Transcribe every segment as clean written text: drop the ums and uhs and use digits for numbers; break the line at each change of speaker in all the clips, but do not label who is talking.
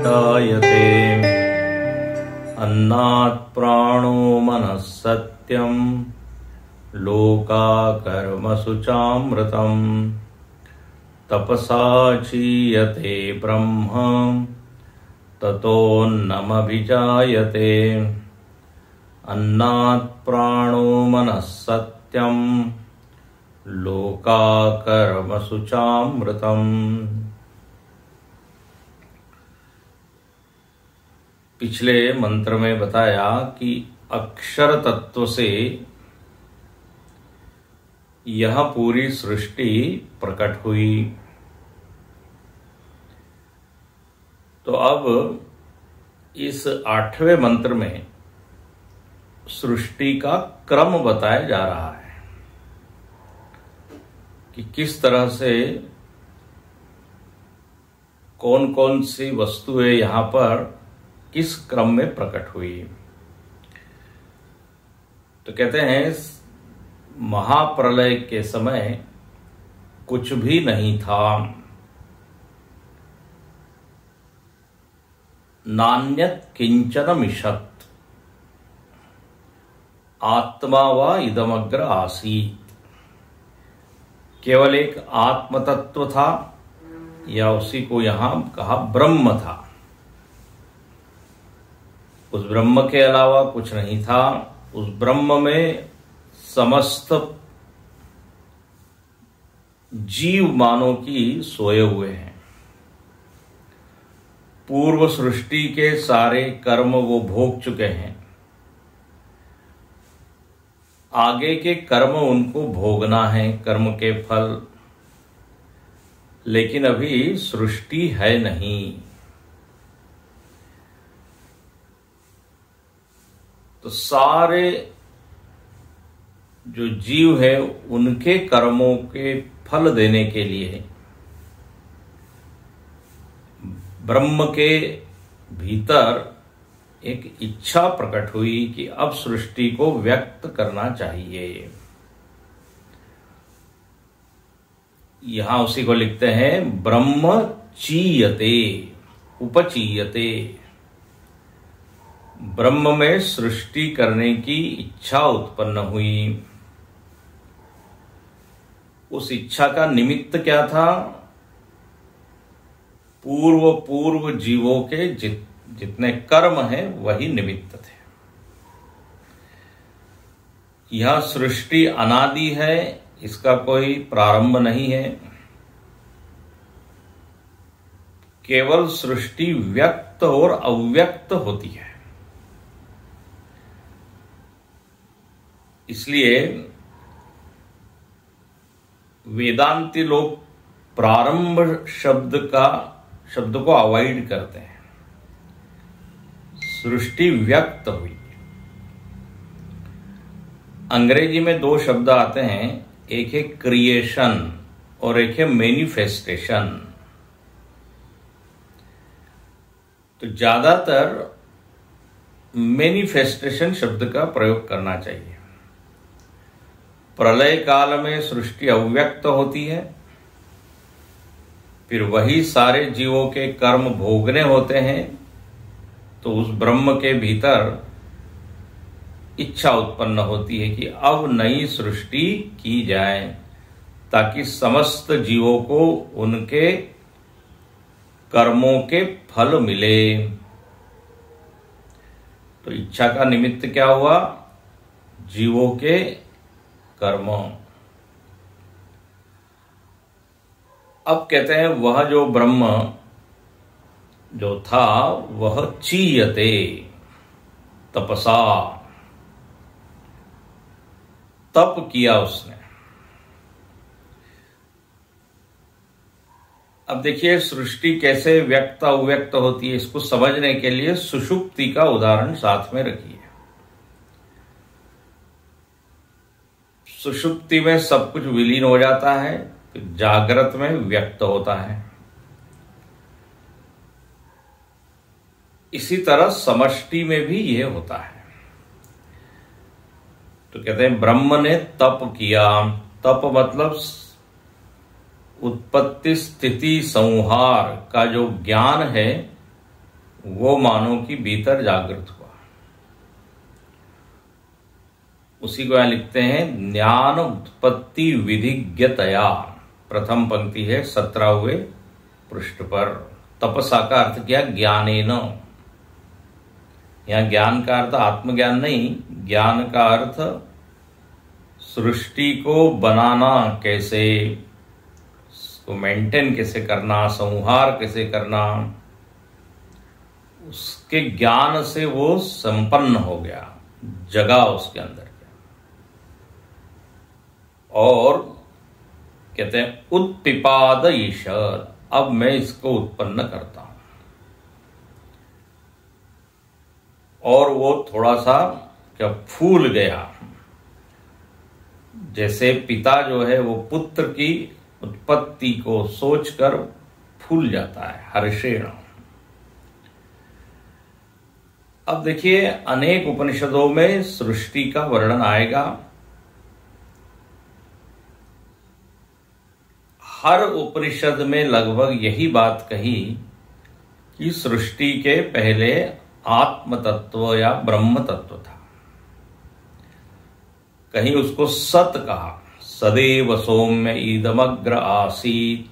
विजायते। अन्नात् प्राणो मनः सत्यं लोकाकर्मसु चामृतम्। तपसा चीयते ब्रह्म ततोऽन्नमभिजायते। अन्नात् प्राणो मनः सत्यं लोकाकर्मसु चामृतम्। पिछले मंत्र में बताया कि अक्षर तत्व से यह पूरी सृष्टि प्रकट हुई। तो अब इस 8वें मंत्र में सृष्टि का क्रम बताया जा रहा है कि किस तरह से कौन कौन सी वस्तुएं यहां पर किस क्रम में प्रकट हुई। तो कहते हैं महाप्रलय के समय कुछ भी नहीं था। नान्यत् किंचन मिषत् आत्मा वा इदमग्र आसीत्। केवल एक आत्म तत्व था, या उसी को यहां कहा ब्रह्म था। उस ब्रह्म के अलावा कुछ नहीं था। उस ब्रह्म में समस्त जीव मानव की सोए हुए हैं। पूर्व सृष्टि के सारे कर्म वो भोग चुके हैं। आगे के कर्म उनको भोगना है, कर्म के फल। लेकिन अभी सृष्टि है नहीं। तो सारे जो जीव है उनके कर्मों के फल देने के लिए ब्रह्म के भीतर एक इच्छा प्रकट हुई कि अब सृष्टि को व्यक्त करना चाहिए। यहां उसी को लिखते हैं ब्रह्म चीयते, उपचीयते। ब्रह्म में सृष्टि करने की इच्छा उत्पन्न हुई। उस इच्छा का निमित्त क्या था? पूर्व जीवों के जितने कर्म हैं वही निमित्त थे। यह सृष्टि अनादि है, इसका कोई प्रारंभ नहीं है। केवल सृष्टि व्यक्त और अव्यक्त होती है। इसलिए वेदांती लोग प्रारंभ शब्द को अवॉइड करते हैं। सृष्टि व्यक्त हुई। अंग्रेजी में 2 शब्द आते हैं, एक है क्रिएशन और एक है मैनिफेस्टेशन। तो ज्यादातर मैनिफेस्टेशन शब्द का प्रयोग करना चाहिए। प्रलय काल में सृष्टि अव्यक्त होती है, फिर वही सारे जीवों के कर्म भोगने होते हैं। तो उस ब्रह्म के भीतर इच्छा उत्पन्न होती है कि अब नई सृष्टि की जाए, ताकि समस्त जीवों को उनके कर्मों के फल मिले। तो इच्छा का निमित्त क्या हुआ? जीवों के कर्म। अब कहते हैं वह जो ब्रह्म जो था वह चीयते तपसा, तप किया उसने। अब देखिए सृष्टि कैसे व्यक्त अव्यक्त होती है, इसको समझने के लिए सुषुप्ति का उदाहरण साथ में रखिए। सुषुप्ति में सब कुछ विलीन हो जाता है, फिर जागृत में व्यक्त होता है। इसी तरह समष्टि में भी यह होता है। तो कहते हैं ब्रह्म ने तप किया। तप मतलब उत्पत्ति स्थिति संहार का जो ज्ञान है वो मानो कि भीतर जागृत हुआ। उसी को यहां लिखते हैं ज्ञान उत्पत्ति विधिज्ञतया। प्रथम पंक्ति है 17वें पृष्ठ पर। तपसा का अर्थ क्या? ज्ञानेन। यहां ज्ञान का अर्थ आत्मज्ञान नहीं, ज्ञान का अर्थ सृष्टि को बनाना कैसे, उसको मेंटेन कैसे करना, संहार कैसे करना, उसके ज्ञान से वो संपन्न हो गया, जगा उसके अंदर। और कहते हैं उत्पिपाद ईशद, अब मैं इसको उत्पन्न करता हूं। और वो थोड़ा सा क्या फूल गया, जैसे पिता जो है वो पुत्र की उत्पत्ति को सोचकर फूल जाता है, हर्षेण। अब देखिए अनेक उपनिषदों में सृष्टि का वर्णन आएगा। हर उपनिषद में लगभग यही बात कही कि सृष्टि के पहले आत्म तत्व या ब्रह्म तत्व था। कहीं उसको सत कहा, सदैव सौम्य इदमग्र आसीत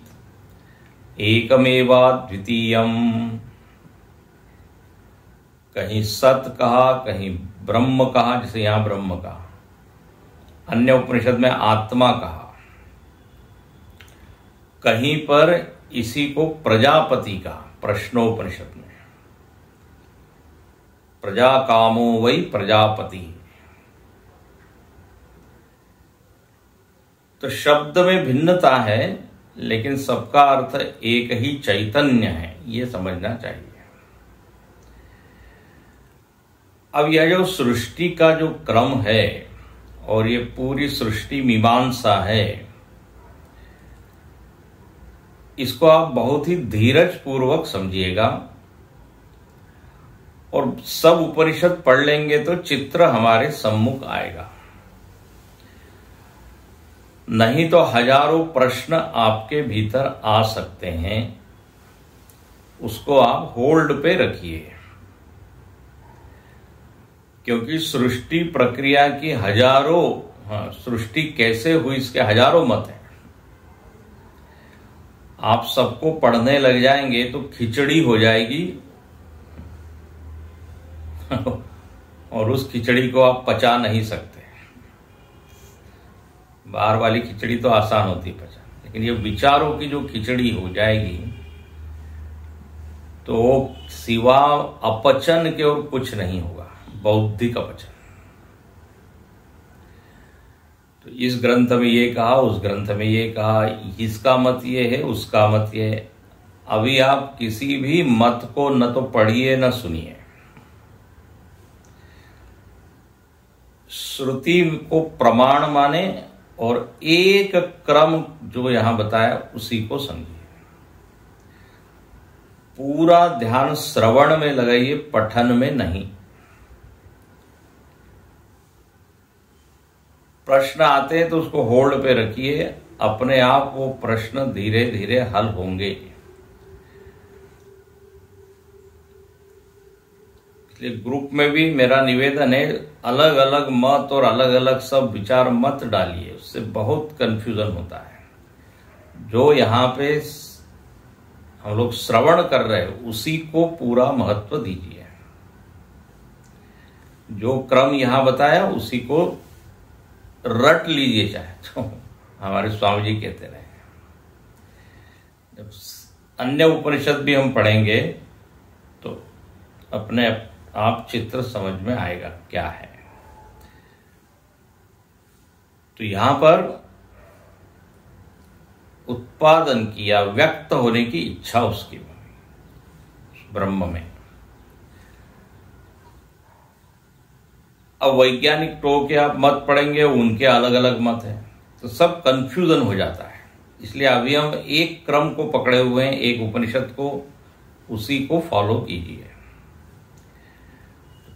एकमेवा द्वितीयम। कहीं सत कहा, कहीं ब्रह्म कहा, जैसे यहां ब्रह्म कहा। अन्य उपनिषद में आत्मा कहा। कहीं पर इसी को प्रजापति का, प्रश्नोपनिषद में प्रजा कामो वै प्रजापति। तो शब्द में भिन्नता है, लेकिन सबका अर्थ एक ही चैतन्य है, ये समझना चाहिए। अब यह जो सृष्टि का जो क्रम है और ये पूरी सृष्टि मीमांसा है, इसको आप बहुत ही धीरज पूर्वक समझिएगा। और सब उपनिषद पढ़ लेंगे तो चित्र हमारे सम्मुख आएगा। नहीं तो हजारों प्रश्न आपके भीतर आ सकते हैं, उसको आप होल्ड पे रखिए। क्योंकि सृष्टि प्रक्रिया की हजारों, सृष्टि कैसे हुई इसके हजारों मत हैं। आप सबको पढ़ने लग जाएंगे तो खिचड़ी हो जाएगी और उस खिचड़ी को आप पचा नहीं सकते। बाहर वाली खिचड़ी तो आसान होती है पचा, लेकिन ये विचारों की जो खिचड़ी हो जाएगी तो सिवा अपचन के और कुछ नहीं होगा, बौद्धिक अपचन। तो इस ग्रंथ में ये कहा, उस ग्रंथ में ये कहा, इसका मत ये है, उसका मत ये है। अभी आप किसी भी मत को न तो पढ़िए न सुनिए, श्रुति को प्रमाण माने और एक क्रम जो यहां बताया उसी को समझिए। पूरा ध्यान श्रवण में लगाइए, पठन में नहीं। प्रश्न आते हैं तो उसको होल्ड पे रखिए, अपने आप वो प्रश्न धीरे धीरे हल होंगे। इसलिए ग्रुप में भी मेरा निवेदन है, अलग अलग मत और अलग अलग सब विचार मत डालिए, उससे बहुत कंफ्यूजन होता है। जो यहाँ पे हम लोग श्रवण कर रहे हैं उसी को पूरा महत्व दीजिए। जो क्रम यहां बताया उसी को रट लीजिए, चाहे तो हमारे स्वामी जी कहते रहे। जब अन्य उपनिषद भी हम पढ़ेंगे तो अपने आप चित्र समझ में आएगा क्या है। तो यहां पर उत्पादन की या व्यक्त होने की इच्छा उसकी ब्रह्म में। अब वैज्ञानिक टोके आप मत पढ़ेंगे, उनके अलग अलग मत हैं, तो सब कंफ्यूजन हो जाता है। इसलिए अभी हम एक क्रम को पकड़े हुए हैं, एक उपनिषद को, उसी को फॉलो कीजिए।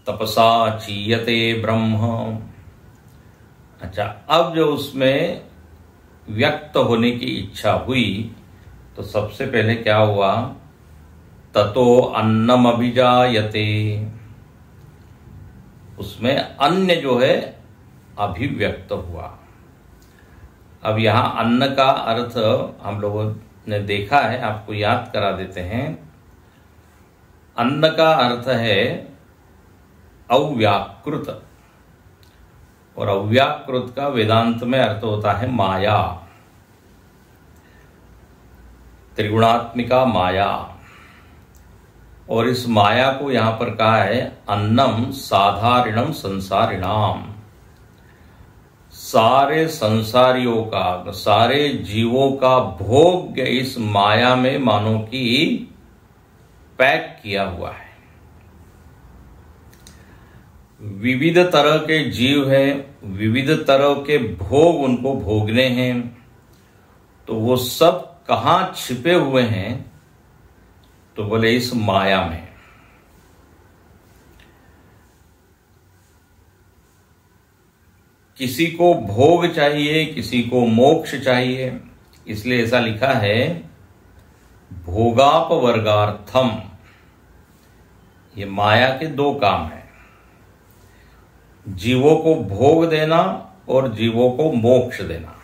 तपसा चीयते ब्रह्म। अच्छा, अब जो उसमें व्यक्त होने की इच्छा हुई तो सबसे पहले क्या हुआ ततो अन्नम अभिजायते, उसमें अन्य जो है अभिव्यक्त हुआ। अब यहां अन्न का अर्थ हम लोगों ने देखा है, आपको याद करा देते हैं। अन्न का अर्थ है अव्याकृत, और अव्याकृत का वेदांत में अर्थ होता है माया, त्रिगुणात्मिका माया। और इस माया को यहां पर कहा है अन्नम साधारणम संसारिणाम, सारे संसारियों का, सारे जीवों का भोग्य इस माया में मानो कि पैक किया हुआ है। विविध तरह के जीव हैं, विविध तरह के भोग उनको भोगने हैं, तो वो सब कहां छिपे हुए हैं? तो बोले इस माया में। किसी को भोग चाहिए, किसी को मोक्ष चाहिए, इसलिए ऐसा लिखा है भोगापवर्गार्थम। ये माया के दो काम हैं, जीवों को भोग देना और जीवों को मोक्ष देना।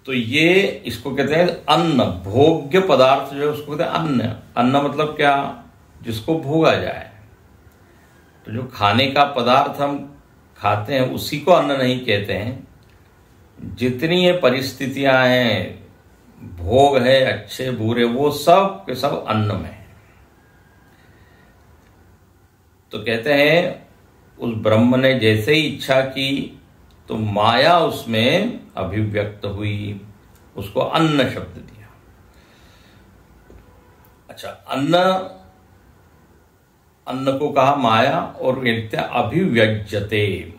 तो ये इसको कहते हैं अन्न, भोग्य पदार्थ जो है उसको कहते हैं अन्न। अन्न मतलब क्या? जिसको भोगा जाए। तो जो खाने का पदार्थ हम खाते हैं उसी को अन्न नहीं कहते हैं। जितनी ये परिस्थितियां हैं, भोग है अच्छे बुरे, वो सब के सब अन्न में है। तो कहते हैं उस ब्रह्म ने जैसे ही इच्छा की तो माया उसमें अभिव्यक्त हुई, उसको अन्न शब्द दिया। अच्छा, अन्न को कहा माया, और कहते अभिव्यज्यते।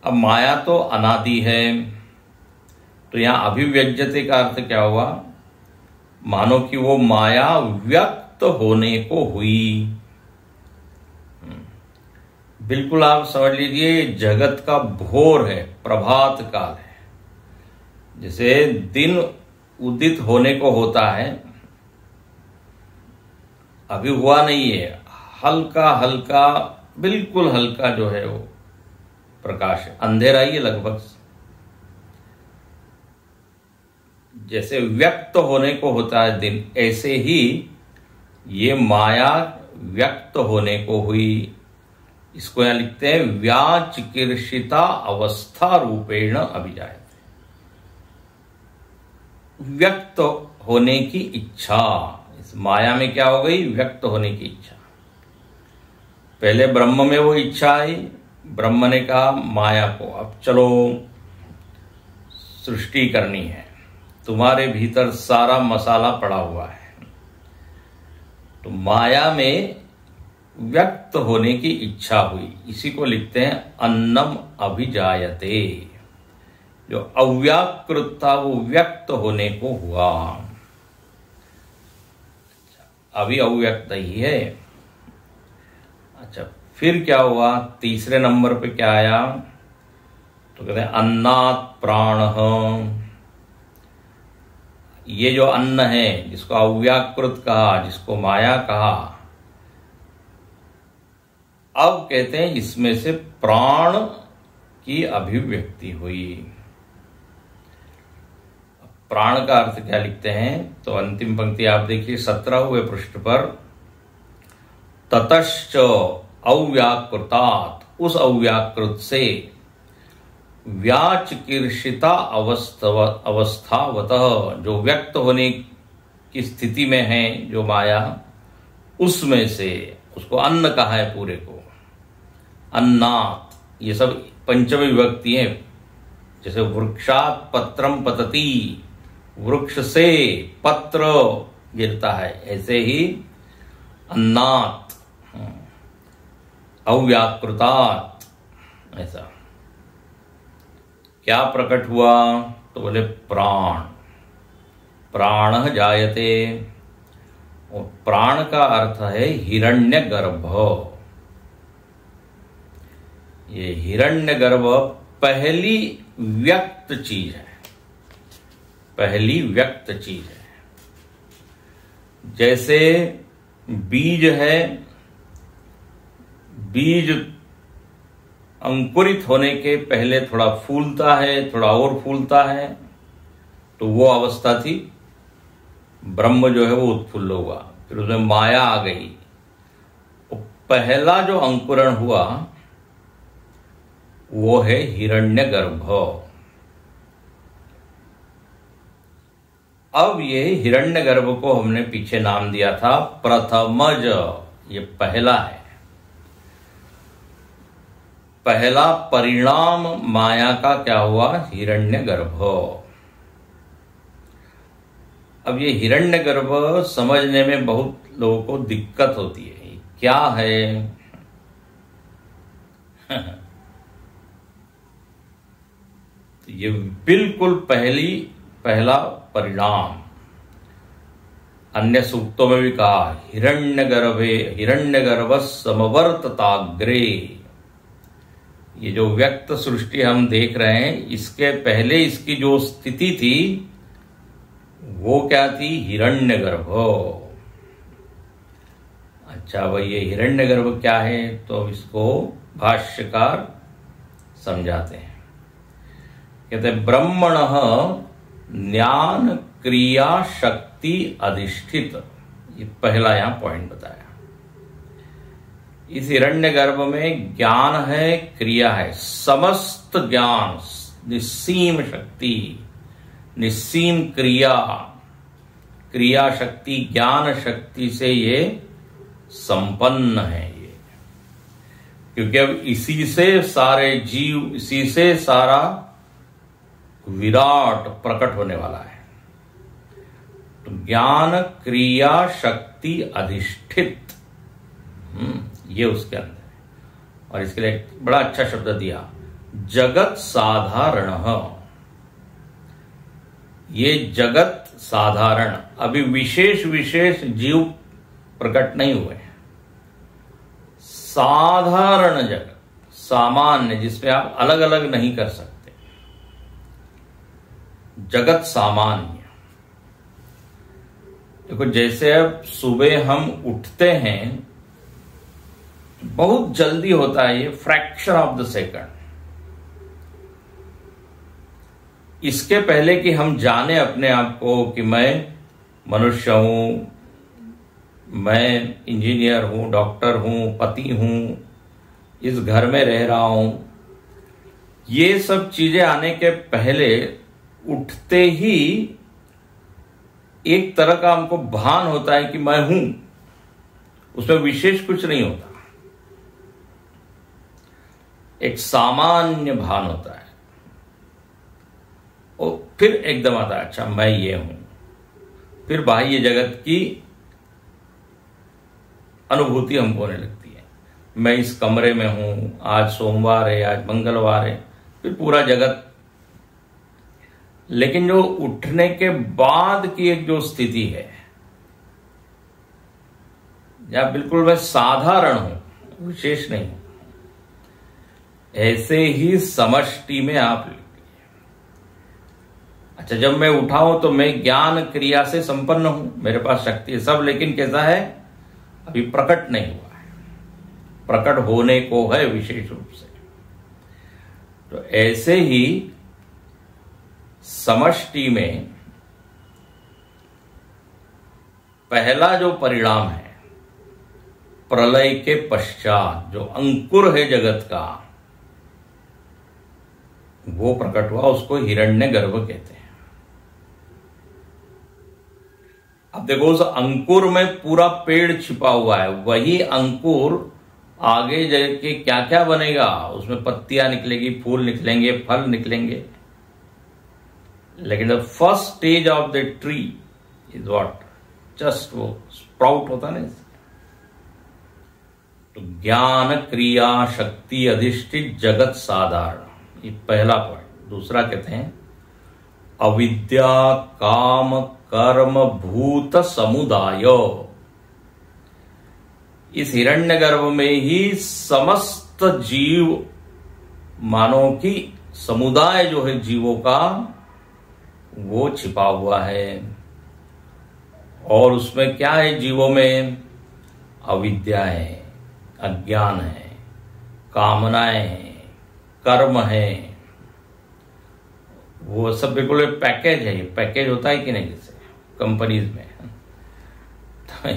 अब माया तो अनादि है, तो यहां अभिव्यज्यते का अर्थ क्या हुआ? मानो कि वो माया व्यक्त होने को हुई। बिल्कुल आप समझ लीजिए जगत का भोर है, प्रभात काल है। जैसे दिन उदित होने को होता है, अभी हुआ नहीं है, हल्का हल्का, बिल्कुल हल्का जो है वो प्रकाश है, अंधेरा ही है लगभग। जैसे व्यक्त होने को होता है दिन, ऐसे ही ये माया व्यक्त होने को हुई। इसको यहां लिखते हैं व्याचिकीर्षिता अवस्था रूपेण अभिजायते। व्यक्त होने की इच्छा, इस माया में क्या हो गई? व्यक्त होने की इच्छा। पहले ब्रह्म में वो इच्छा आई, ब्रह्म ने कहा माया को अब चलो सृष्टि करनी है, तुम्हारे भीतर सारा मसाला पड़ा हुआ है। तो माया में व्यक्त होने की इच्छा हुई, इसी को लिखते हैं अन्नम अभिजायते। जो अव्याकृत था वो व्यक्त होने को हुआ। अभी अव्यक्त ही है। अच्छा, फिर क्या हुआ? तीसरे नंबर पे क्या आया? तो कहते हैं अन्नात् प्राणः। ये जो अन्न है, जिसको अव्याकृत कहा, जिसको माया कहा, अब कहते हैं इसमें से प्राण की अभिव्यक्ति हुई। प्राण का अर्थ क्या लिखते हैं? तो अंतिम पंक्ति आप देखिए 17वें पृष्ठ पर, ततश्च अव्याकृतात्, उस अव्याकृत से व्याचिकीर्षिता अवस्थावतः, जो व्यक्त होने की स्थिति में है जो माया, उसमें से, उसको अन्न कहा है पूरे को, अन्नात्। ये सब पंचमी विभक्ति है। जैसे वृक्षात् पत्रम पतति, वृक्ष से पत्र गिरता है, ऐसे ही अन्नात्, अव्याकृतात्। ऐसा क्या प्रकट हुआ? तो बोले प्राण, प्राणः जायते। और प्राण का अर्थ है हिरण्यगर्भ। ये हिरण्यगर्भ पहली व्यक्त चीज है, पहली व्यक्त चीज है। जैसे बीज है, बीज अंकुरित होने के पहले थोड़ा फूलता है, थोड़ा और फूलता है, तो वो अवस्था थी। ब्रह्म जो है वो उत्फुल्ल हुआ, फिर उसमें माया आ गई। पहला जो अंकुरण हुआ वो है हिरण्यगर्भ। अब ये हिरण्यगर्भ को हमने पीछे नाम दिया था प्रथमज। ये पहला है, पहला परिणाम माया का क्या हुआ? हिरण्यगर्भ। अब ये हिरण्यगर्भ समझने में बहुत लोगों को दिक्कत होती है, क्या है? तो ये बिल्कुल पहला परिणाम। अन्य सूक्तों में भी कहा हिरण्यगर्भ समवर्तताग्रे। ये जो व्यक्त सृष्टि हम देख रहे हैं, इसके पहले इसकी जो स्थिति थी वो क्या थी? हिरण्यगर्भ। अच्छा भाई, ये हिरण्यगर्भ क्या है? तो इसको भाष्यकार समझाते हैं। कहते हैं ब्रह्मणः ज्ञान क्रिया शक्ति अधिष्ठित। ये पहला यहां पॉइंट बताया। इस हिरण्यगर्भ में ज्ञान है, क्रिया है, समस्त ज्ञान, निस्सीम शक्ति, निस्सीम क्रिया, क्रिया शक्ति, ज्ञान शक्ति से ये संपन्न है। ये क्योंकि अब इसी से सारे जीव, इसी से सारा विराट प्रकट होने वाला है। तो ज्ञान क्रिया शक्ति अधिष्ठित, ये उसके अंदर है। और इसके लिए बड़ा अच्छा शब्द दिया, जगत साधारण। ये जगत साधारण, अभी विशेष विशेष जीव प्रकट नहीं हुए हैं। साधारण जगत, सामान्य, जिसमें आप अलग अलग नहीं कर सकते, जगत सामान्य। देखो, जैसे अब सुबह हम उठते हैं, बहुत जल्दी होता है, ये फ्रैक्शन ऑफ द सेकंड। इसके पहले कि हम जाने अपने आप को कि मैं मनुष्य हूं, मैं इंजीनियर हूं, डॉक्टर हूं, पति हूं, इस घर में रह रहा हूं, ये सब चीजें आने के पहले उठते ही एक तरह का हमको भान होता है कि मैं हूं, उसमें विशेष कुछ नहीं होता, एक सामान्य भान होता है। और फिर एकदम आता है, अच्छा मैं ये हूं। फिर बाह्य जगत की अनुभूति हमको होने लगती है, मैं इस कमरे में हूं, आज सोमवार है, आज मंगलवार है, फिर पूरा जगत। लेकिन जो उठने के बाद की एक जो स्थिति है, या बिल्कुल मैं साधारण हूं, विशेष नहीं हूं, ऐसे ही समष्टि में आप। अच्छा, जब मैं उठा हूं तो मैं ज्ञान क्रिया से संपन्न हूं, मेरे पास शक्ति है सब, लेकिन कैसा है? अभी प्रकट नहीं हुआ है, प्रकट होने को है विशेष रूप से। तो ऐसे ही समष्टि में पहला जो परिणाम है, प्रलय के पश्चात जो अंकुर है जगत का, वो प्रकट हुआ, उसको हिरण्यगर्भ कहते हैं। अब देखो, उस अंकुर में पूरा पेड़ छिपा हुआ है, वही अंकुर आगे जाके क्या क्या बनेगा, उसमें पत्तियां निकलेगी, फूल निकलेंगे, फल निकलेंगे। लेकिन the first stage of the tree is what? Just वो स्प्राउट होता ना। तो ज्ञान क्रिया शक्ति अधिष्ठित जगत साधारण, ये पहला पॉइंट। दूसरा कहते हैं अविद्या काम कर्म भूत समुदाय। इस हिरण्यगर्भ में ही समस्त जीव मानव की समुदाय जो है जीवों का, वो छिपा हुआ है। और उसमें क्या है? जीवों में अविद्या है, अज्ञान है, कामनाएं हैं, कर्म है। वो सब बिल्कुल पैकेज है। पैकेज होता है कि नहीं, जैसे कंपनीज में तो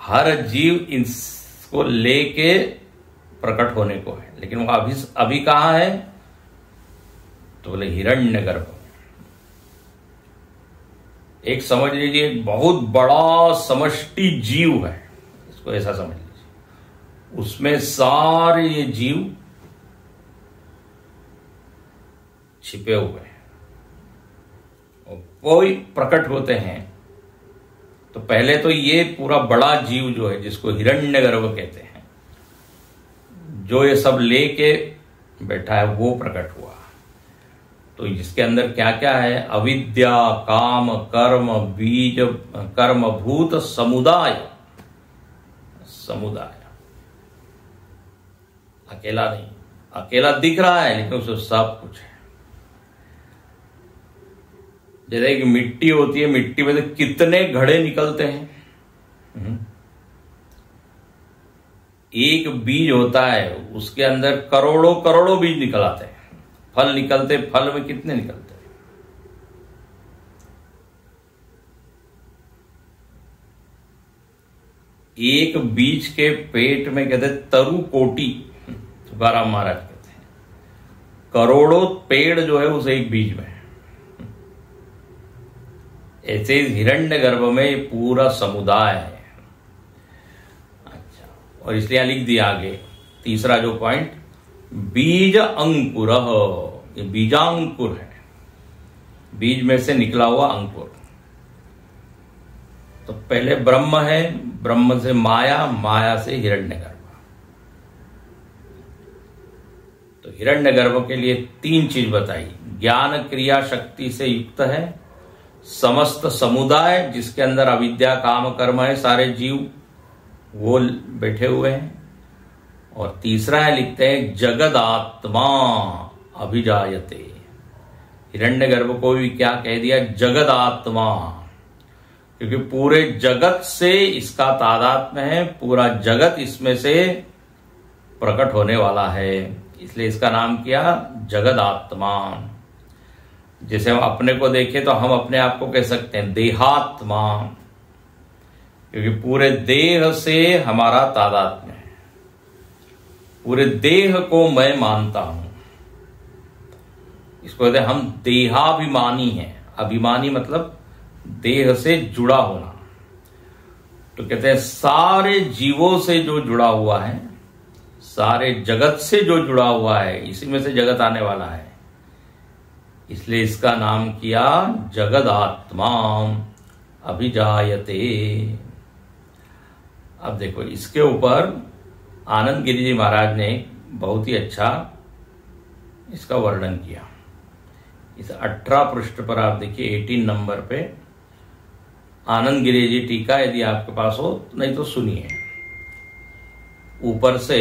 हर जीव इसको लेके प्रकट होने को है, लेकिन वो अभी कहाँ है? तो बोले हिरण्यगर्भ। एक समझ लीजिए, एक बहुत बड़ा समष्टि जीव है, इसको ऐसा समझ लीजिए। उसमें सारे ये जीव छिपे हुए हैं और कोई प्रकट होते हैं। तो पहले तो ये पूरा बड़ा जीव जो है, जिसको हिरण्यगर्भ कहते हैं, जो ये सब लेके बैठा है, वो प्रकट हुआ। तो इसके अंदर क्या क्या है? अविद्या, काम, कर्म, बीज, कर्म भूत समुदाय। समुदाय अकेला नहीं, अकेला दिख रहा है लेकिन उसमें सब कुछ है। जैसे कि मिट्टी होती है, मिट्टी में से कितने घड़े निकलते हैं। एक बीज होता है, उसके अंदर करोड़ों करोड़ों बीज निकल आते हैं। फल निकलते, फल में कितने निकलते हैं? एक बीज के पेट में कहते हैं तरु कोटि, तुकाराम महाराज कहते हैं। करोड़ों पेड़ जो है उस एक बीज में। ऐसे हिरण्यगर्भ में पूरा समुदाय है। अच्छा, और इसलिए यहां लिख दिया आगे तीसरा जो पॉइंट, बीज अंकुर। ये बीजांकुर है, बीज में से निकला हुआ अंकुर। तो पहले ब्रह्म है, ब्रह्म से माया, माया से हिरण्यगर्भ। तो हिरण्यगर्भ के लिए 3 चीज बताई। ज्ञान क्रिया शक्ति से युक्त है, समस्त समुदाय जिसके अंदर अविद्या, काम, कर्म है, सारे जीव वो बैठे हुए हैं। और तीसरा है, लिखते हैं जगदात्मा अभिजायते। हिरण्यगर्भ को भी क्या कह दिया? जगदात्मा, क्योंकि पूरे जगत से इसका तादात्म्य है। पूरा जगत इसमें से प्रकट होने वाला है, इसलिए इसका नाम किया जगदात्मा। जैसे हम अपने को देखें तो हम अपने आप को कह सकते हैं देहात्मा, क्योंकि पूरे देह से हमारा तादात्म्य है। पूरे देह को मैं मानता हूं, इसको कहते हैं हम देहाभिमानी हैं। अभिमानी मतलब देह से जुड़ा होना। तो कहते हैं सारे जीवों से जो जुड़ा हुआ है, सारे जगत से जो जुड़ा हुआ है, इसी में से जगत आने वाला है, इसलिए इसका नाम किया जगदात्मा अभिजायते। अब देखो, इसके ऊपर आनंद गिरि जी महाराज ने बहुत ही अच्छा इसका वर्णन किया। इस 18 पृष्ठ पर आप देखिए, 18 नंबर पे आनंद गिरि जी टीका, यदि आपके पास हो, नहीं तो सुनिए। ऊपर से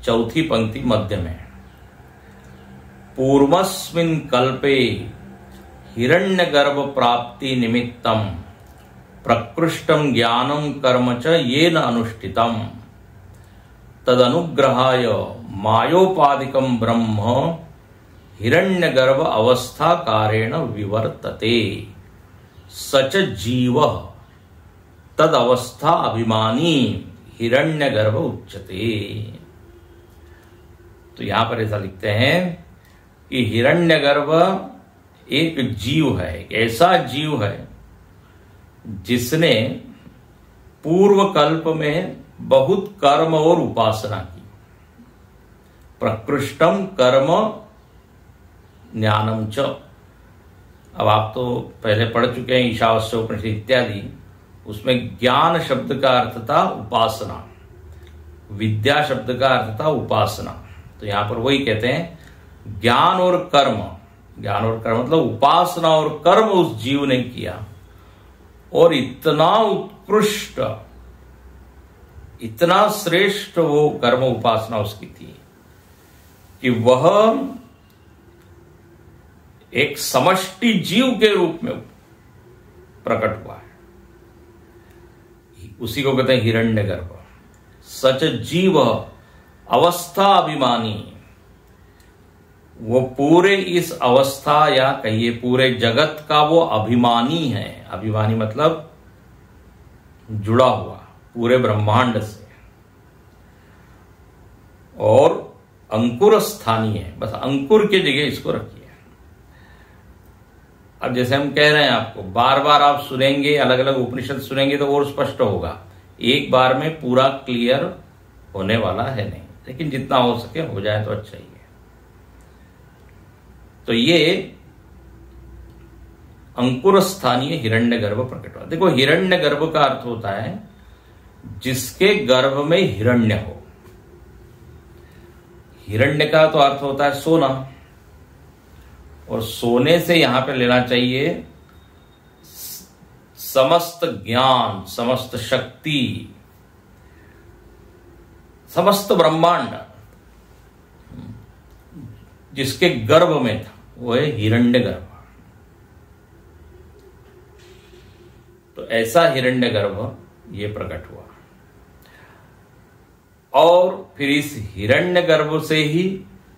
चौथी पंक्ति मध्य में, पूर्वस्मिन् कल्पे हिरण्यगर्भ प्राप्ति निमित्तम प्रकृष्टम ज्ञानम कर्म च येन अनुष्ठितम तदनुग्रहाय मायोपाधिकम ब्रह्म हिरण्यगर्भ अवस्था कारेण विवर्तते सच जीव तद अवस्था अभिमानी हिरण्यगर्भ उच्यते। तो यहां पर ऐसा लिखते हैं कि हिरण्यगर्भ एक जीव है, एक ऐसा जीव है जिसने पूर्व कल्प में बहुत कर्म और उपासना की। प्रकृष्टम कर्म ज्ञानम च। अब आप तो पहले पढ़ चुके हैं ईशावास्योपनिषद इत्यादि, उसमें ज्ञान शब्द का अर्थ था उपासना, विद्या शब्द का अर्थ था उपासना। तो यहां पर वही कहते हैं ज्ञान और कर्म, ज्ञान और कर्म मतलब उपासना और कर्म उस जीव ने किया, और इतना उत्कृष्ट, इतना श्रेष्ठ वो कर्म उपासना उसकी थी कि वह एक समष्टि जीव के रूप में प्रकट हुआ है। उसी को कहते हैं हिरण्यगर्भ। सच जीव अवस्था अभिमानी, वो पूरे इस अवस्था या कहिए पूरे जगत का वो अभिमानी है। अभिमानी मतलब जुड़ा हुआ पूरे ब्रह्मांड से, और अंकुर स्थानीय है। बस अंकुर की जगह इसको रखिए। अब जैसे हम कह रहे हैं आपको, बार बार आप सुनेंगे, अलग अलग उपनिषद सुनेंगे तो और स्पष्ट होगा। एक बार में पूरा क्लियर होने वाला है नहीं, लेकिन जितना हो सके हो जाए तो अच्छा ही है। तो ये अंकुर स्थानीय हिरण्यगर्भ प्रकट हुआ। देखो, हिरण्यगर्भ का अर्थ होता है जिसके गर्भ में हिरण्य हो। हिरण्य का तो अर्थ होता है सोना, और सोने से यहां पे लेना चाहिए समस्त ज्ञान, समस्त शक्ति, समस्त ब्रह्मांड जिसके गर्भ में था वो है हिरण्यगर्भ। तो ऐसा हिरण्यगर्भ ये प्रकट हुआ, और फिर इस हिरण्यगर्भ से ही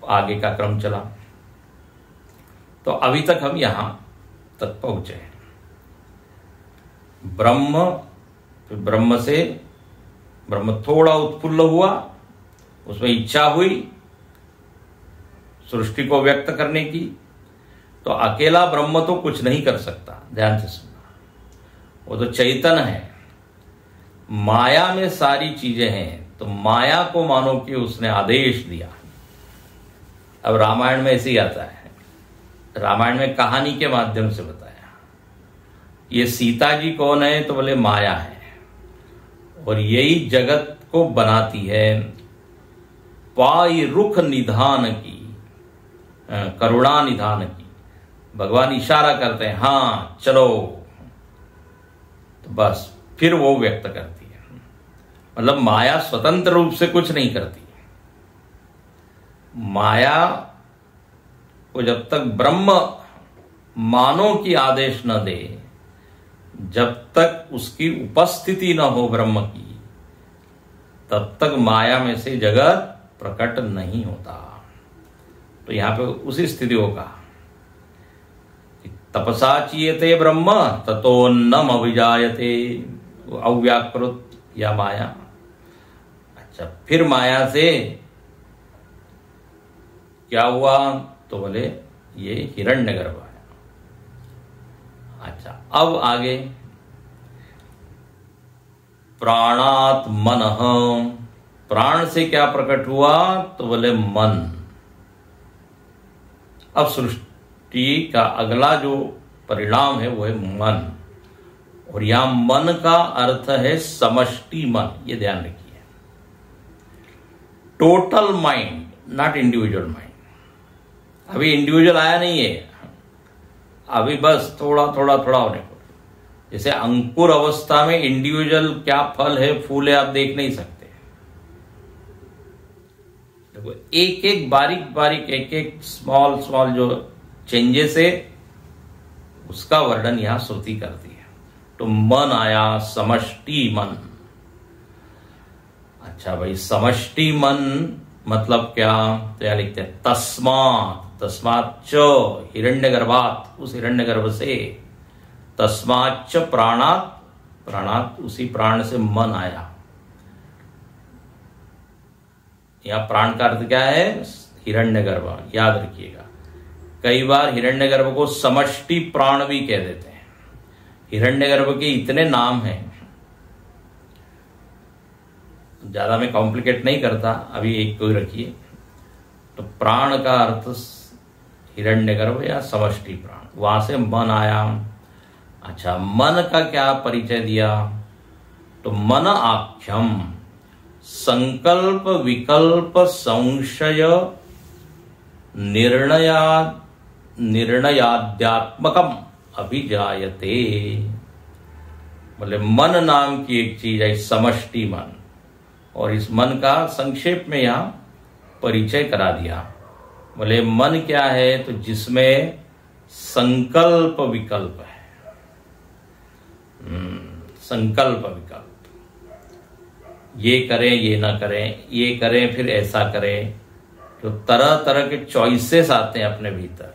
आगे का क्रम चला। तो अभी तक हम यहां तक पहुंचे हैं। ब्रह्म, फिर ब्रह्म से ब्रह्म थोड़ा उत्फुल्ल हुआ, उसमें इच्छा हुई सृष्टि को व्यक्त करने की। तो अकेला ब्रह्म तो कुछ नहीं कर सकता, ध्यान से सुनना। वो तो चैतन है, माया में सारी चीजें हैं। तो माया को मानो कि उसने आदेश दिया। अब रामायण में ऐसे ही आता है, रामायण में कहानी के माध्यम से बताया। ये सीता जी कौन है? तो बोले माया है, और यही जगत को बनाती है। पाई रुख निधान की, करुणा निधान की। भगवान इशारा करते हैं, हां चलो, तो बस फिर वो व्यक्त करती है। मतलब माया स्वतंत्र रूप से कुछ नहीं करती। माया को जब तक ब्रह्म मानो की आदेश न दे, जब तक उसकी उपस्थिति न हो ब्रह्म की, तब तक माया में से जगत प्रकट नहीं होता। तो यहां पे उसी स्थिति होगा, तपसा चीयते ब्रह्म ततोन्नम अभिजायते, अव्याकृत या माया। अच्छा, फिर माया से क्या हुआ? तो बोले ये हिरण्यगर्भ है। अच्छा, अब आगे प्राणात मनः, प्राण से क्या प्रकट हुआ? तो बोले मन। अब सृष्टि का अगला जो परिणाम है वो है मन, और यहां मन का अर्थ है समष्टि मन। ये ध्यान रखिए, total mind, not individual mind. अभी इंडिविजुअल आया नहीं है, अभी बस थोड़ा थोड़ा थोड़ा होने को। जैसे अंकुर अवस्था में इंडिविजुअल क्या फल है, फूल है, आप देख नहीं सकते। देखो, एक एक बारीक बारीक, एक एक स्मॉल स्मॉल जो चेंजेस है, उसका वर्णन यहां श्रुति करती है। तो मन आया, समष्टि मन। अच्छा भाई, समष्टि मन मतलब क्या? तो यहां लिखते हैं तस्मात्, तस्माच्च हिरण्यगर्भात्, उस हिरण्यगर्भ से, तस्माच्च प्राणात्, प्राणात् उसी प्राण से मन आया। यहां प्राण का अर्थ क्या है? हिरण्यगर्भ। याद रखिएगा, कई बार हिरण्यगर्भ को समष्टि प्राण भी कह देते हैं। हिरण्यगर्भ के इतने नाम हैं, ज्यादा मैं कॉम्प्लिकेट नहीं करता, अभी एक को ही रखिए। तो प्राण का अर्थ हिरण्यगर्भ या समष्टि प्राण, वहां से मन आया। अच्छा, मन का क्या परिचय दिया? तो मन आख्यम संकल्प विकल्प संशय निर्णयाध्यात्मकम अभिजायते। बोले मन नाम की एक चीज है समष्टि मन, और इस मन का संक्षेप में यहां परिचय करा दिया। बोले मन क्या है? तो जिसमें संकल्प विकल्प है। संकल्प विकल्प, ये करें ये ना करें, ये करें फिर ऐसा करें, तो तरह तरह के चॉइसेस आते हैं अपने भीतर।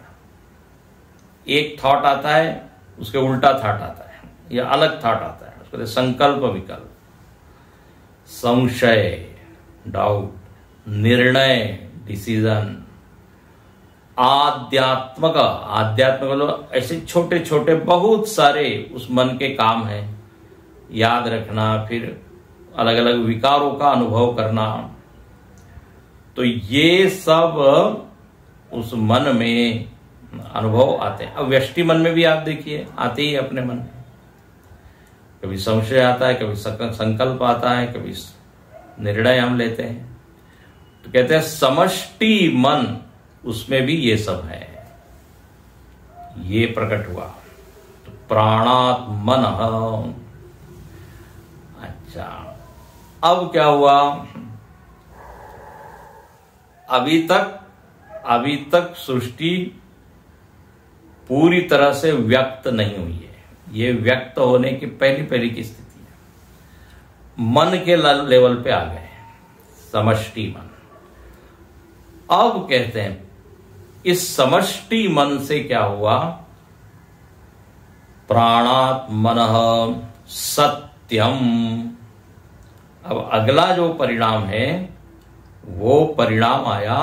एक थॉट आता है, उसके उल्टा थॉट आता है या अलग थॉट आता है, उसको संकल्प विकल्प। संशय डाउट, निर्णय डिसीजन, आध्यात्मक मतलब ऐसे छोटे छोटे बहुत सारे उस मन के काम हैं, याद रखना, फिर अलग अलग विकारों का अनुभव करना। तो ये सब उस मन में अनुभव आते हैं। अब व्यष्टि मन में भी आप देखिए आते ही अपने मन में, कभी संशय आता है, कभी संकल्प आता है, कभी निर्णय हम लेते हैं। तो कहते हैं समष्टि मन, उसमें भी ये सब है, ये प्रकट हुआ। तो प्राणात् मनः। अच्छा, अब क्या हुआ? अभी तक सृष्टि पूरी तरह से व्यक्त नहीं हुई है। ये व्यक्त होने की पहली की स्थिति है। मन के लेवल पे आ गए, समष्टि मन। अब कहते हैं इस समष्टि मन से क्या हुआ? प्राणात् मनः सत्यम। अब अगला जो परिणाम है वो परिणाम आया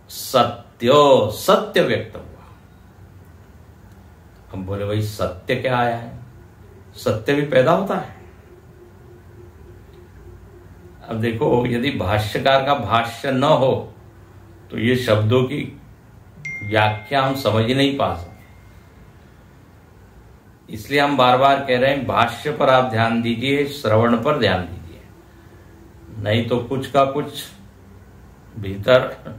सत्य। सत्य व्यक्त हुआ। हम बोले भाई सत्य क्या आया है? सत्य भी पैदा होता है। अब देखो, यदि भाष्यकार का भाष्य न हो तो ये शब्दों की व्याख्या हम समझ ही नहीं पा सकते। इसलिए हम बार बार कह रहे हैं भाष्य पर आप ध्यान दीजिए, श्रवण पर ध्यान दीजिए, नहीं तो कुछ का कुछ भीतर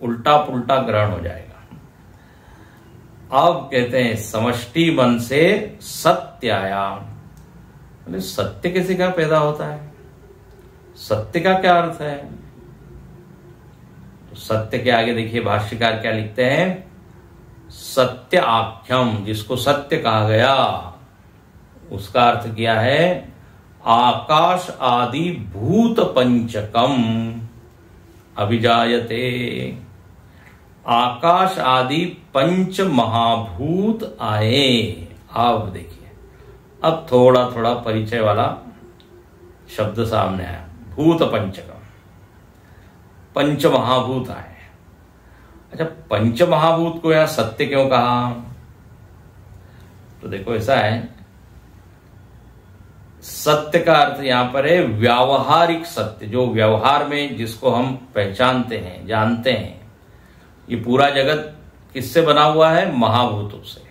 उल्टा पुल्टा ग्रहण हो जाएगा। अब कहते हैं समष्टि मन से सत्य आया। अरे सत्य किसी का पैदा होता है? सत्य का क्या अर्थ है? तो सत्य के आगे देखिए भाष्यकार क्या लिखते हैं? सत्य आख्यम, जिसको सत्य कहा गया उसका अर्थ क्या है? आकाश आदि भूत पंचकम अभिजायते। आकाश आदि पंच महाभूत आए। अब देखिए, अब थोड़ा थोड़ा परिचय वाला शब्द सामने आया। भूत पंचकम, पंच महाभूत आए। अच्छा, पंच महाभूत को यहां सत्य क्यों कहा? तो देखो ऐसा है, सत्य का अर्थ यहां पर है व्यावहारिक सत्य, जो व्यवहार में जिसको हम पहचानते हैं, जानते हैं। ये पूरा जगत किससे बना हुआ है? महाभूतों से।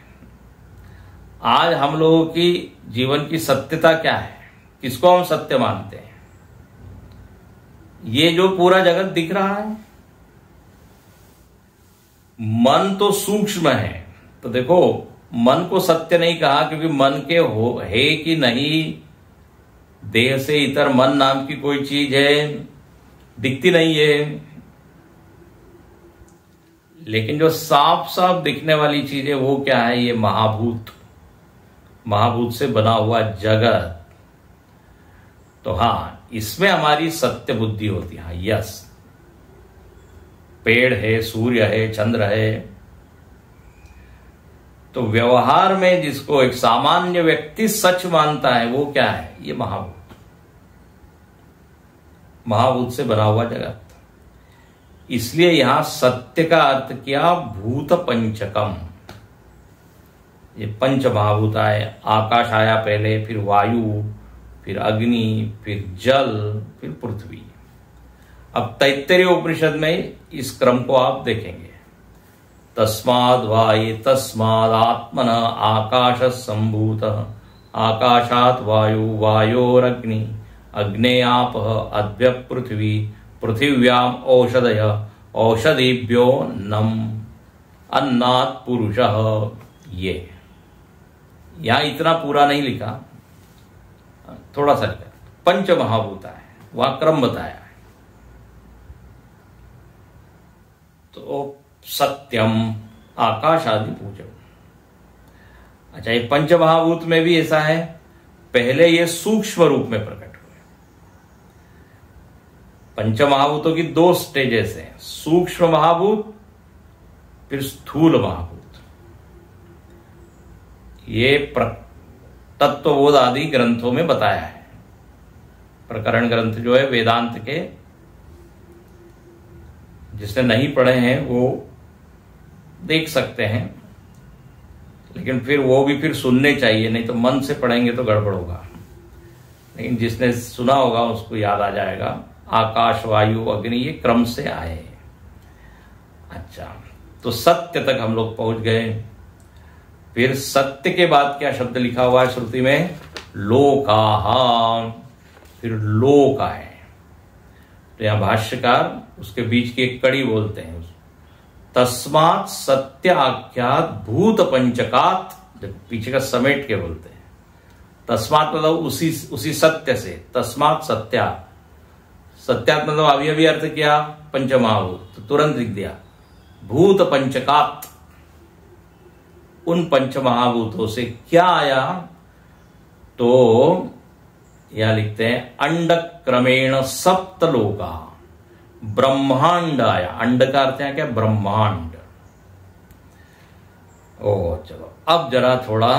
आज हम लोगों की जीवन की सत्यता क्या है? किसको हम सत्य मानते हैं? ये जो पूरा जगत दिख रहा है, मन तो सूक्ष्म है। तो देखो, मन को सत्य नहीं कहा क्योंकि मन के है कि नहीं, देह से इतर मन नाम की कोई चीज है, दिखती नहीं है। लेकिन जो साफ साफ दिखने वाली चीज है वो क्या है? ये महाभूत, महाभूत से बना हुआ जगत। तो हाँ, इसमें हमारी सत्य बुद्धि होती है। हाँ, यस, पेड़ है, सूर्य है, चंद्र है। तो व्यवहार में जिसको एक सामान्य व्यक्ति सच मानता है वो क्या है? ये महाभूत, महाभूत से बना हुआ जगत। इसलिए यहां सत्य का अर्थ किया भूत पंचकम। ये पंच महाभूत आए। आकाश आया पहले, फिर वायु, फिर अग्नि, फिर जल, फिर पृथ्वी। अब तैत्तरीय उपनिषद में इस क्रम को आप देखेंगे। तस्माद् वाये तस्माद् आत्मन आकाश संभूत, आकाशात् वायु, वायोरग्नि, अग्ने आप, अद्य पृथ्वी, पृथिव्याम औषधय, औषधिभ्यो नम, अन्नात् पुरुषः। ये यहां इतना पूरा नहीं लिखा, थोड़ा सा लिखा। पंच महाभूत है, वहां क्रम बताया है। तो सत्यम, आकाश आदि पूजक। अच्छा, ये पंचमहाभूत में भी ऐसा है, पहले ये सूक्ष्म रूप में प्रकट हुए। पंचमहाभूतों की 2 स्टेजेस हैं, सूक्ष्म महाभूत फिर स्थूल महाभूत। ये तत्वबोध आदि ग्रंथों में बताया है। प्रकरण ग्रंथ जो है वेदांत के, जिसने नहीं पढ़े हैं वो देख सकते हैं, लेकिन फिर वो भी फिर सुनने चाहिए, नहीं तो मन से पढ़ेंगे तो गड़बड़ होगा। लेकिन जिसने सुना होगा उसको याद आ जाएगा। आकाश, वायु, अग्नि ये क्रम से आए। अच्छा, तो सत्य तक हम लोग पहुंच गए। फिर सत्य के बाद क्या शब्द लिखा हुआ है श्रुति में? लोकाहा। फिर लोक आए। तो यहां भाष्यकार उसके बीच की एक कड़ी बोलते हैं, तस्मात् सत्य आख्यात भूत पंचकात, जब पीछे का समेट के बोलते हैं। तस्मात् मतलब उसी सत्य से, तस्मात् सत्या, सत्यात मतलब अभी अभी अर्थ किया पंचमहाभूत, तो तुरंत लिख दिया भूत पंचकात। उन पंचमहाभूतों से क्या आया? तो यह लिखते हैं अंड क्रमेण सप्तलोका, ब्रह्मांड आया। अंड का अर्थ है क्या? ब्रह्मांड। ओ चलो, अब जरा थोड़ा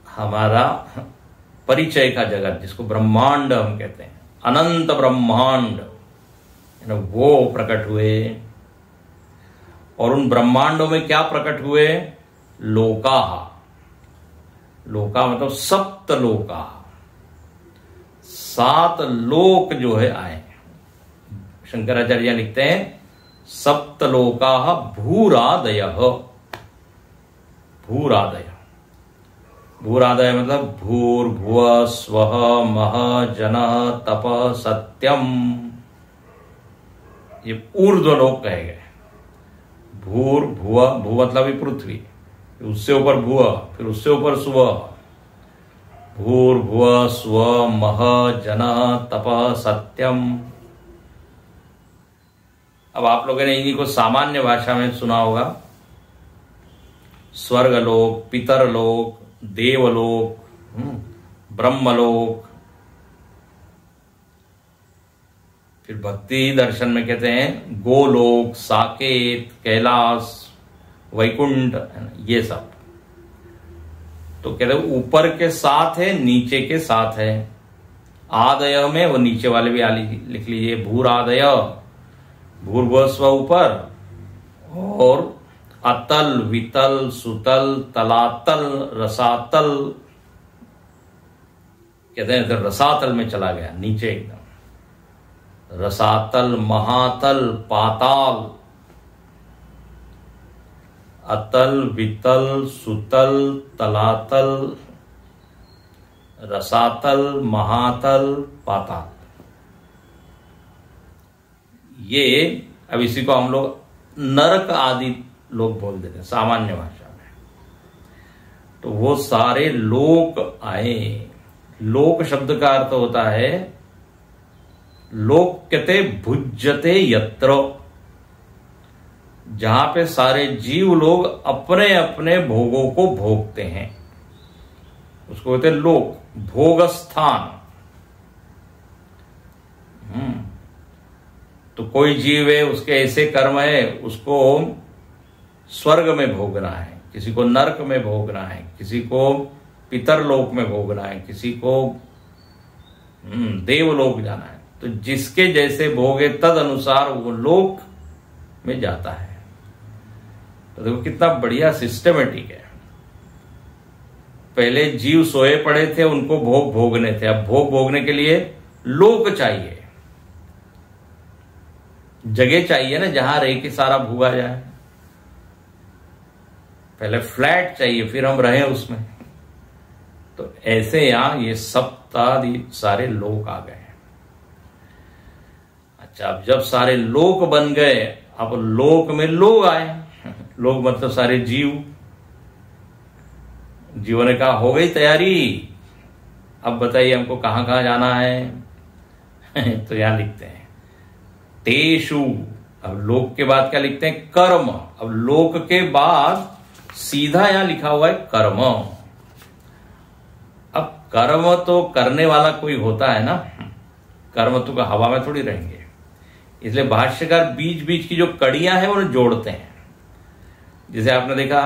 हमारा परिचय का जगत, जिसको ब्रह्मांड हम कहते हैं, अनंत ब्रह्मांड, वो प्रकट हुए। और उन ब्रह्मांडों में क्या प्रकट हुए? लोका। लोका मतलब सप्तलोका, 7 लोक जो है आए। शंकराचार्य लिखते हैं सप्तलोका भूरादय। भूरादय, भूरादय मतलब भूर्भुव स्वः मह जनः तप सत्यम, ये ऊर्ध्वलोक कहे गए। भूर भुव, भू मतलब ही पृथ्वी, उससे ऊपर भुव, फिर उससे ऊपर स्व, भूर्भुव स्व मह जनः तप सत्यम। अब आप लोगों ने इन्हीं को सामान्य भाषा में सुना होगा। स्वर्गलोक, पितरलोक, देवलोक, ब्रह्मलोक। फिर भक्ति दर्शन में कहते हैं गोलोक, साकेत, कैलाश, वैकुंठ, ये सब। तो कहते हैं ऊपर के 7 है, नीचे के 7 है। आदय में वो नीचे वाले भी लिख लीजिए, भूरादय, भूर्भुव ऊपर, और अतल, वितल, सुतल, तलातल, रसातल। कहते हैं तो रसातल में चला गया, नीचे एकदम। रसातल, महातल, पाताल, अतल, वितल, सुतल, तलातल, रसातल, महातल, पाताल। ये अब इसी को हम लोग नरक आदि लोग बोल देते हैं सामान्य भाषा में। तो वो सारे लोक आए। लोक शब्द का अर्थ होता है लोक्यते भुज्यते यत्र, जहां पे सारे जीव लोग अपने अपने भोगों को भोगते हैं, उसको कहते हैं लोक, भोग स्थान। तो कोई जीव है, उसके ऐसे कर्म है, उसको स्वर्ग में भोगना है, किसी को नरक में भोगना है, किसी को पितरलोक में भोगना है, किसी को देवलोक जाना है। तो जिसके जैसे भोगे तद अनुसार वो लोक में जाता है। तो देखो कितना बढ़िया सिस्टमेटिक है। पहले जीव सोए पड़े थे, उनको भोग भोगने थे, अब भोग भोगने के लिए लोक चाहिए, जगह चाहिए ना जहां रह के सारा भोगा जाए। पहले फ्लैट चाहिए, फिर हम रहे उसमें। तो ऐसे यहां ये सप्तादि सारे लोक आ गए। अच्छा, अब जब सारे लोक बन गए, अब लोक में लोग आए। लोग मतलब सारे जीव। जीवों ने कहा हो गई तैयारी, अब बताइए हमको कहां कहां जाना है। तो यहां लिखते हैं तेषु अब लोक के बाद क्या लिखते हैं? कर्म। अब लोक के बाद सीधा यहां लिखा हुआ है कर्म। अब कर्म तो करने वाला कोई होता है ना, कर्म तो हवा में थोड़ी रहेंगे, इसलिए भाष्यकार बीच बीच की जो कड़ियां हैं उन्हें जोड़ते हैं। जैसे आपने देखा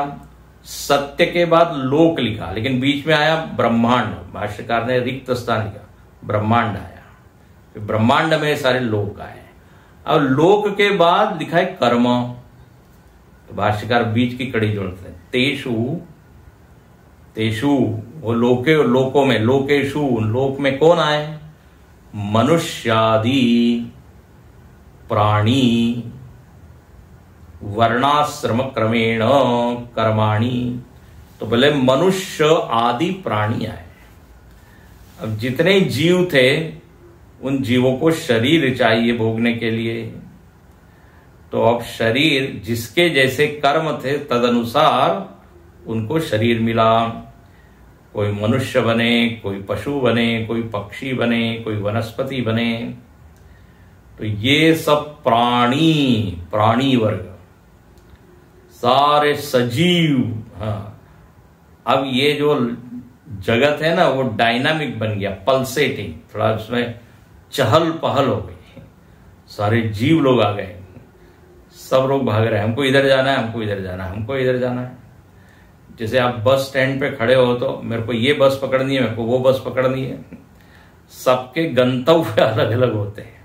सत्य के बाद लोक लिखा, लेकिन बीच में आया ब्रह्मांड, भाष्यकार ने रिक्त स्थान लिखा, ब्रह्मांड आया, फिर ब्रह्मांड में सारे लोक आए। अब लोक के बाद लिखा है कर्म, तो भाष्यकार बीच की कड़ी जोड़ते हैं। तेषु, तेषु वो लोके, लोकों में, लोकेशु लोक में कौन आए? मनुष्यादि प्राणी वर्णाश्रम क्रमेण कर्माणि, तो बोले मनुष्य आदि प्राणी आए। अब जितने जीव थे उन जीवों को शरीर चाहिए भोगने के लिए, तो अब शरीर जिसके जैसे कर्म थे तदनुसार उनको शरीर मिला। कोई मनुष्य बने, कोई पशु बने, कोई पक्षी बने, कोई वनस्पति बने, तो ये सब प्राणी, प्राणी वर्ग, सारे सजीव। हाँ, अब ये जो जगत है ना वो डायनामिक बन गया, पल्सेटिंग, थोड़ा उसमें चहल पहल हो गई, सारे जीव लोग आ गए, सब लोग भाग रहे हैं, हमको इधर जाना है, हमको इधर जाना है, हमको इधर जाना है। जैसे आप बस स्टैंड पे खड़े हो तो मेरे को ये बस पकड़नी है, मेरे को वो बस पकड़नी है, सबके गंतव्य अलग अलग होते हैं।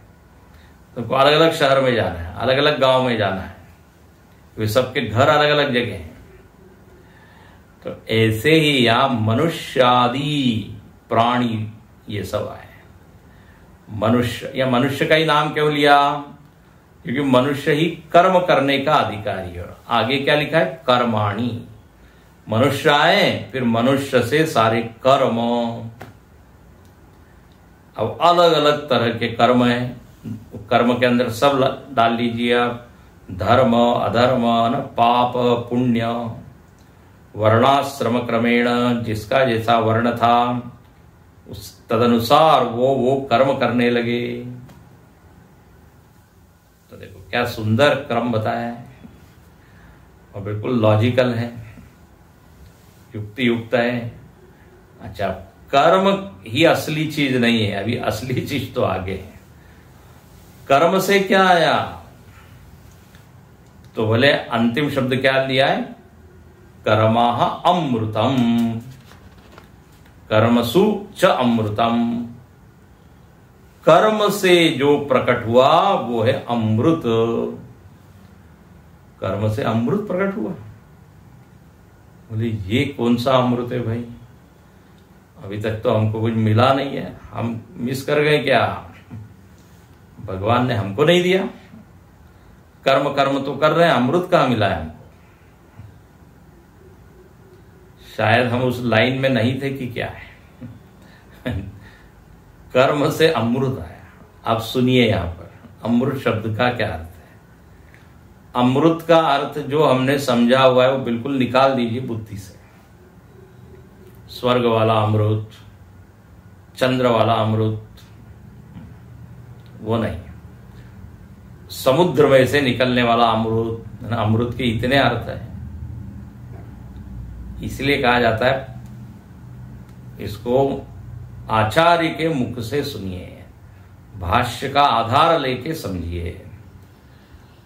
तुमको अलग अलग शहर में जाना है, अलग अलग गांव में जाना है, वे सबके घर अलग अलग जगह हैं। तो ऐसे ही यहां मनुष्यादि प्राणी ये सब आए। मनुष्य, या मनुष्य का ही नाम क्यों लिया? क्योंकि मनुष्य ही कर्म करने का अधिकारी है। आगे क्या लिखा है? कर्माणि। मनुष्य आए, फिर मनुष्य से सारे कर्म। अब अलग अलग तरह के कर्म हैं, कर्म के अंदर सब डाल लीजिए आप, धर्म अधर्म, पाप पुण्य, वर्णाश्रम क्रमेण, जिसका जैसा वर्ण था उस तदनुसार वो कर्म करने लगे। तो देखो क्या सुंदर क्रम बताया है, और बिल्कुल लॉजिकल है, युक्ति युक्त है। अच्छा, कर्म ही असली चीज नहीं है, अभी असली चीज तो आगे है। कर्म से क्या आया? तो बोले अंतिम शब्द क्या लिया है? कर्मः अमृतम, कर्मसु च अमृतम। कर्म से जो प्रकट हुआ वो है अमृत। कर्म से अमृत प्रकट हुआ। बोले ये कौन सा अमृत है भाई? अभी तक तो हमको कुछ मिला नहीं है, हम मिस कर गए क्या? भगवान ने हमको नहीं दिया। कर्म कर्म तो कर रहे हैं, अमृत कहां मिला है हमको? शायद हम उस लाइन में नहीं थे कि क्या है। कर्म से अमृत आया। आप सुनिए यहां पर अमृत शब्द का क्या अर्थ है। अमृत का अर्थ जो हमने समझा हुआ है वो बिल्कुल निकाल दीजिए बुद्धि से। स्वर्ग वाला अमृत, चंद्र वाला अमृत, वो नहीं। समुद्र में से निकलने वाला अमृत, अमृत के इतने अर्थ हैं, इसलिए कहा जाता है इसको आचार्य के मुख से सुनिए, भाष्य का आधार लेके समझिए।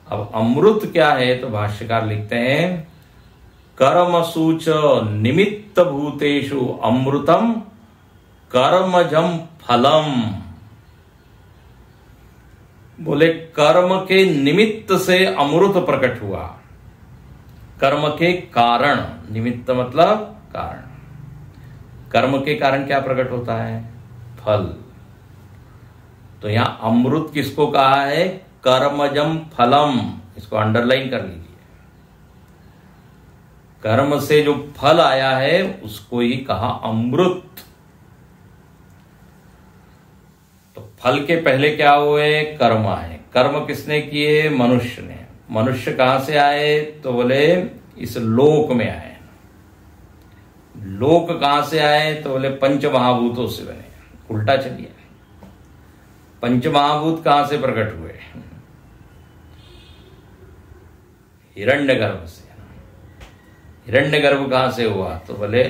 अब अमृत क्या है? तो भाष्यकार लिखते हैं कर्मसूच निमित्त भूतेषु अमृतम कर्मजम फलम। बोले कर्म के निमित्त से अमृत प्रकट हुआ। कर्म के कारण, निमित्त मतलब कारण, कर्म के कारण क्या प्रकट होता है? फल। तो यहां अमृत किसको कहा है? कर्मजम फलम। इसको अंडरलाइन कर लीजिए। कर्म से जो फल आया है उसको ही कहा अमृत। तो फल के पहले क्या हुए? कर्म आए। कर्म किसने किए? मनुष्य ने। मनुष्य कहां से आए? तो बोले इस लोक में आए। लोक कहां से आए? तो बोले पंच महाभूतों से बने। उल्टा चलिए, पंच महाभूत कहां से प्रकट हुए? हिरण्यगर्भ से। हिरण्यगर्भ कहां से हुआ? तो बोले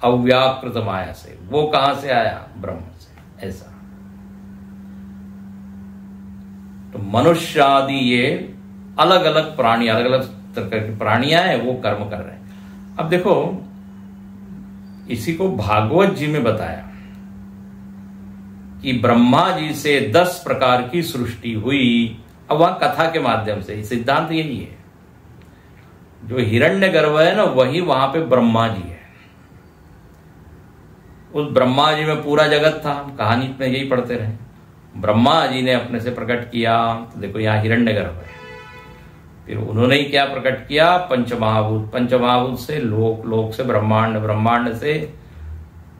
अव्याकृत माया से। वो कहां से आया? ब्रह्म से। ऐसा तो मनुष्य आदि ये अलग अलग प्राणी, अलग अलग तरह की प्राणियां हैं, वो कर्म कर रहे हैं। अब देखो, इसी को भागवत जी में बताया कि ब्रह्मा जी से 10 प्रकार की सृष्टि हुई। अब वहां कथा के माध्यम से, सिद्धांत यही है, जो हिरण्यगर्भ है ना, वही वहां पे ब्रह्मा जी है। उस ब्रह्मा जी में पूरा जगत था, कहानी में यही पढ़ते रहे। ब्रह्मा जी ने अपने से प्रकट किया, तो देखो यहां हिरण्यगर्भ है। फिर उन्होंने ही क्या प्रकट किया? पंचमहाभूत। पंचमहाभूत से लोक, लोक से ब्रह्मांड, ब्रह्मांड से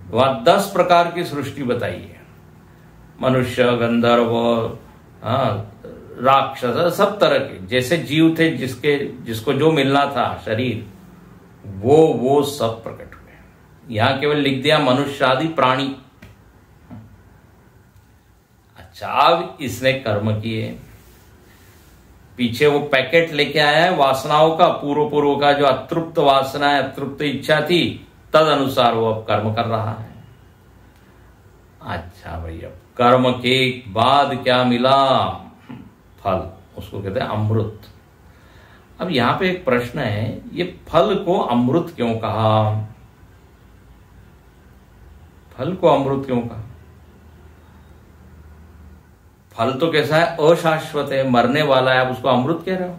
वहां 10 प्रकार की सृष्टि बताई है। मनुष्य, गंधर्व, राक्षस, सब तरह के जैसे जीव थे, जिसको जो मिलना था शरीर, वो सब प्रकट हुए। यहां केवल लिख दिया मनुष्य आदि प्राणी। अच्छा, अब इसने कर्म किए, पीछे वो पैकेट लेके आया है वासनाओं का, पूर्व का जो अतृप्त वासना है, अतृप्त इच्छा थी, तद अनुसार वो अब कर्म कर रहा है। अच्छा भाई, अब कर्म के बाद क्या मिला? फल, उसको कहते हैं अमृत। अब यहां पे एक प्रश्न है, ये फल को अमृत क्यों कहा? फल को अमृत क्यों कहा? फल तो कैसा है? अशाश्वत है, मरने वाला है, आप उसको अमृत कह रहे हो?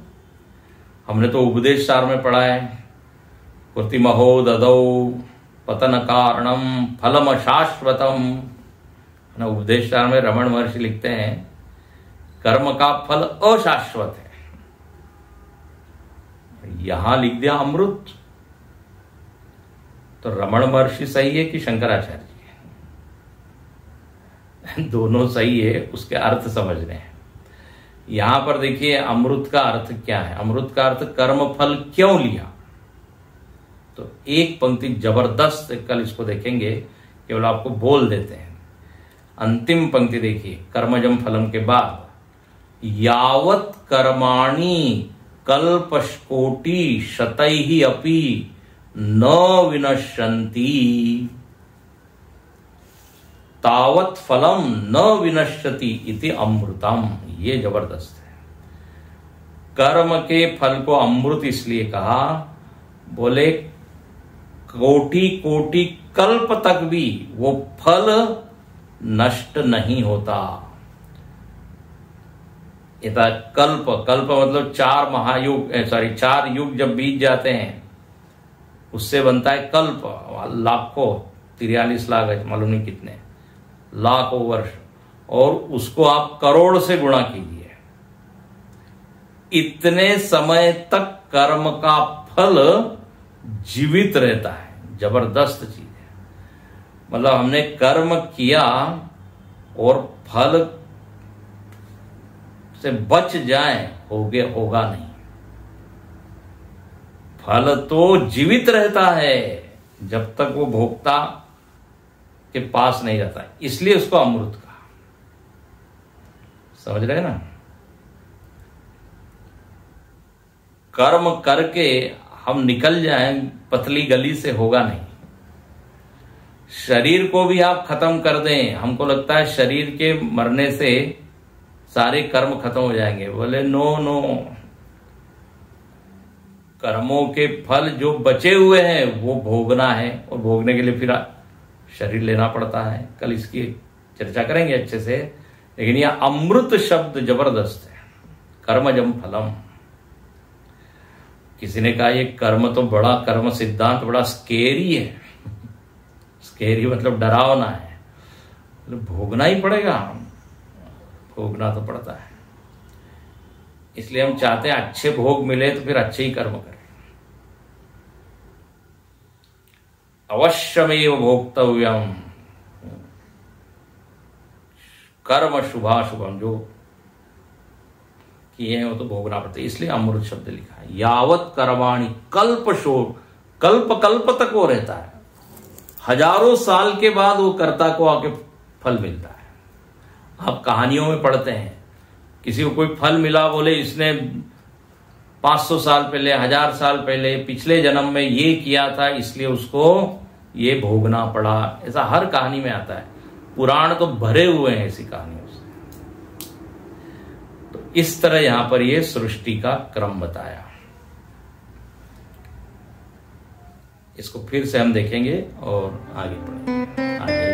हमने तो उपदेश सार में पढ़ा है, कृतिमहो ददौ पतन कारणम फलम अशाश्वतम। उपदेश सार में रमण महर्षि लिखते हैं, कर्म का फल अशाश्वत है। यहां लिख दिया अमृत, तो रमण महर्षि सही है कि शंकराचार्य जी? दोनों सही है, उसके अर्थ समझने हैं। यहां पर देखिए अमृत का अर्थ क्या है? अमृत का अर्थ कर्म फल क्यों लिया? तो एक पंक्ति जबरदस्त, कल इसको देखेंगे, केवल आपको बोल देते हैं। अंतिम पंक्ति देखिए, कर्मजम फलम के बाद, यावत कर्माणि कल्पकोटि शतैहि अपि न विनश्यन्ति तावत फलम न विनश्यति इति अमृतम। ये जबरदस्त है। कर्म के फल को अमृत इसलिए कहा, बोले कोटि कोटि कल्प तक भी वो फल नष्ट नहीं होता। कल्प, कल्प मतलब 4 महायुग, 4 युग जब बीत जाते हैं, उससे बनता है कल्प। लाखों, 43 लाख, मालूम नहीं कितने लाखों वर्ष, और उसको आप करोड़ से गुणा कीजिए। इतने समय तक कर्म का फल जीवित रहता है। जबरदस्त चीज है। मतलब हमने कर्म किया और फल से बच जाए, होगा नहीं। फल तो जीवित रहता है जब तक वो भोक्ता के पास नहीं रहता, इसलिए उसको अमृत कहा। समझ रहे ना? कर्म करके हम निकल जाएं पतली गली से, होगा नहीं। शरीर को भी आप खत्म कर दें, हमको लगता है शरीर के मरने से सारे कर्म खत्म हो जाएंगे। बोले नो नो, कर्मों के फल जो बचे हुए हैं वो भोगना है, और भोगने के लिए फिर शरीर लेना पड़ता है। कल इसकी चर्चा करेंगे अच्छे से। लेकिन यह अमृत शब्द जबरदस्त है। कर्मजम फलम। किसी ने कहा ये कर्म तो बड़ा, कर्म सिद्धांत बड़ा स्केरी है। स्केरी मतलब डरावना है, मतलब भोगना ही पड़ेगा। भोगना तो पड़ता है, इसलिए हम चाहते हैं अच्छे भोग मिले तो फिर अच्छे ही कर्म करें। अवश्यमेव भोक्तव्यम कर्म शुभाशुभम, जो किए हैं वो तो भोगना पड़ता है, इसलिए अमृत शब्द लिखा है। यावत कर्माणि कल्प शोक, कल्प कल्प तक वो रहता है, हजारों साल के बाद वो कर्ता को आके फल मिलता है। आप कहानियों में पढ़ते हैं, किसी को कोई फल मिला, बोले इसने 500 साल पहले, 1000 साल पहले, पिछले जन्म में ये किया था इसलिए उसको ये भोगना पड़ा। ऐसा हर कहानी में आता है, पुराण तो भरे हुए हैं ऐसी कहानियों से। तो इस तरह यहां पर ये सृष्टि का क्रम बताया। इसको फिर से हम देखेंगे और आगे बढ़ेंगे। आगे